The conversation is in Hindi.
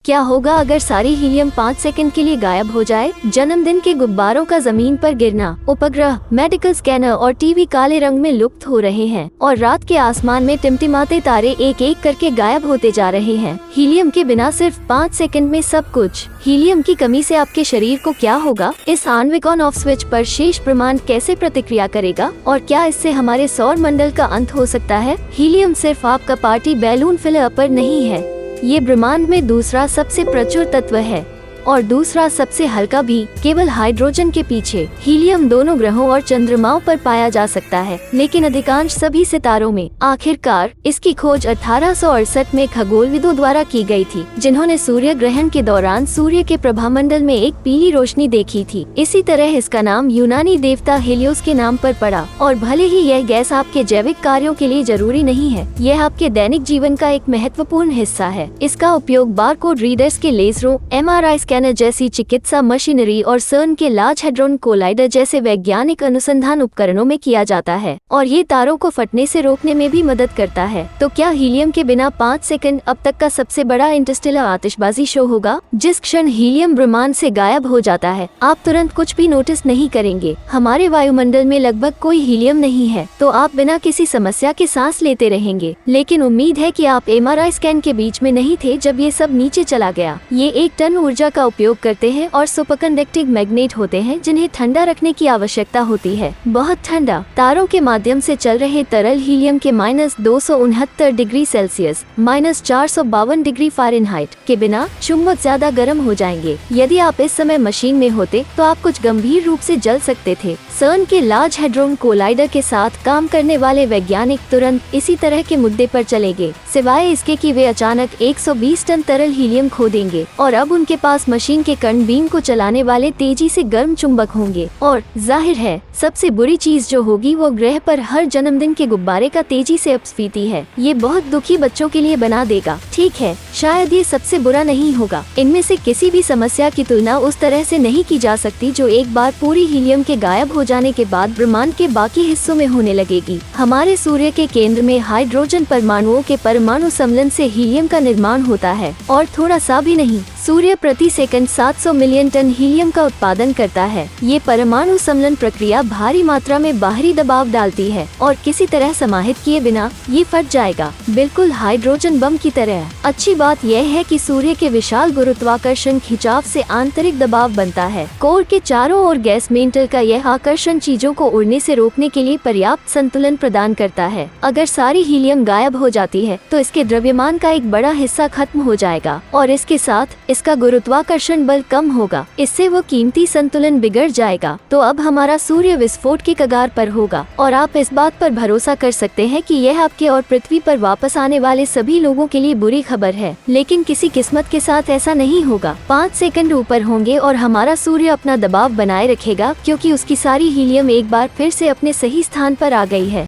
क्या होगा अगर सारी हीलियम 5 सेकंड के लिए गायब हो जाए? जन्मदिन के गुब्बारों का जमीन पर गिरना, उपग्रह, मेडिकल स्कैनर और टीवी काले रंग में लुप्त हो रहे हैं और रात के आसमान में टिमटिमाते तारे एक एक करके गायब होते जा रहे हैं। हीलियम के बिना सिर्फ 5 सेकंड में सब कुछ। हीलियम की कमी से आपके शरीर को क्या होगा? इस आणविक ऑन ऑफ स्विच पर शेष ब्रह्मांड कैसे प्रतिक्रिया करेगा और क्या इससे हमारे सौर मंडल का अंत हो सकता है? हीलियम सिर्फ आपका पार्टी बैलून फिलर अपर नहीं है, ये ब्रह्मांड में दूसरा सबसे प्रचुर तत्व है और दूसरा सबसे हल्का भी, केवल हाइड्रोजन के पीछे। हीलियम दोनों ग्रहों और चंद्रमाओं पर पाया जा सकता है, लेकिन अधिकांश सभी सितारों में। आखिरकार इसकी खोज 1868 में खगोलविदों द्वारा की गई थी, जिन्होंने सूर्य ग्रहण के दौरान सूर्य के प्रभामंडल में एक पीली रोशनी देखी थी। इसी तरह इसका नाम यूनानी देवता हेलियोस के नाम पर पड़ा। और भले ही यह गैस आपके जैविक कार्यों के लिए जरूरी नहीं है, यह आपके दैनिक जीवन का एक महत्वपूर्ण हिस्सा है। इसका उपयोग बारकोड रीडर्स के लेजरों, MRI स्कैनर जैसी चिकित्सा मशीनरी और सर्न के लार्ज हेड्रोन कोलाइडर जैसे वैज्ञानिक अनुसंधान उपकरणों में किया जाता है, और ये तारों को फटने से रोकने में भी मदद करता है। तो क्या हीलियम के बिना 5 सेकंड अब तक का सबसे बड़ा इंटरस्टेलर आतिशबाजी शो होगा? जिस क्षण हीलियम ब्रह्मांड से गायब हो जाता है, आप तुरंत कुछ भी नोटिस नहीं करेंगे। हमारे वायुमंडल में लगभग कोई हीलियम नहीं है, तो आप बिना किसी समस्या के सांस लेते रहेंगे। लेकिन उम्मीद है कि आप MRI स्कैन के बीच में नहीं थे जब ये सब नीचे चला गया। ये 1 टन ऊर्जा का उपयोग करते हैं और सुपरकंडक्टिंग मैग्नेट होते हैं, जिन्हें ठंडा रखने की आवश्यकता होती है। बहुत ठंडा तारों के माध्यम से चल रहे तरल हीलियम के -269 डिग्री सेल्सियस -452 डिग्री फ़ारेनहाइट के बिना चुंबक ज्यादा गर्म हो जाएंगे। यदि आप इस समय मशीन में होते तो आप कुछ गंभीर रूप से जल सकते थे। सर्न के लार्ज हेड्रोन कोलाइडर के साथ काम करने वाले वैज्ञानिक तुरंत इसी तरह के मुद्दे पर चलेंगे, सिवाय इसके कि वे अचानक 120 टन तरल हीलियम खो देंगे और अब उनके पास मशीन के कण बीम को चलाने वाले तेजी से गर्म चुंबक होंगे। और जाहिर है सबसे बुरी चीज जो होगी वो ग्रह पर हर जन्मदिन के गुब्बारे का तेजी से अपस्फीति है। ये बहुत दुखी बच्चों के लिए बना देगा। ठीक है, शायद ये सबसे बुरा नहीं होगा। इनमें से किसी भी समस्या की तुलना उस तरह से नहीं की जा सकती जो एक बार पूरी हीलियम के गायब हो जाने के बाद ब्रह्मांड के बाकी हिस्सों में होने लगेगी। हमारे सूर्य के केंद्र में हाइड्रोजन परमाणुओं के परमाणु सम्मिलन से हीलियम का निर्माण होता है, और थोड़ा सा भी नहीं। सूर्य प्रति सेकंड 700 मिलियन टन हीलियम का उत्पादन करता है। ये परमाणु सम्मिलन प्रक्रिया भारी मात्रा में बाहरी दबाव डालती है और किसी तरह समाहित किए बिना ये फट जाएगा, बिल्कुल हाइड्रोजन बम की तरह। अच्छी बात यह है कि सूर्य के विशाल गुरुत्वाकर्षण खिंचाव से आंतरिक दबाव बनता है। कोर के चारों ओर गैस मेंटल का यह आकर्षण चीजों को उड़ने से रोकने के लिए पर्याप्त संतुलन प्रदान करता है। अगर सारी हीलियम गायब हो जाती है तो इसके द्रव्यमान का एक बड़ा हिस्सा खत्म हो जाएगा और इसके साथ इसका गुरुत्वाकर्षण बल कम होगा। इससे वो कीमती संतुलन बिगड़ जाएगा। तो अब हमारा सूर्य विस्फोट की कगार पर होगा और आप इस बात पर भरोसा कर सकते हैं कि यह आपके और पृथ्वी पर वापस आने वाले सभी लोगों के लिए बुरी खबर है। लेकिन किसी किस्मत के साथ ऐसा नहीं होगा। 5 सेकंड ऊपर होंगे और हमारा सूर्य अपना दबाव बनाए रखेगा, क्योंकि उसकी सारी हीलियम एक बार फिर से अपने सही स्थान पर आ गई है।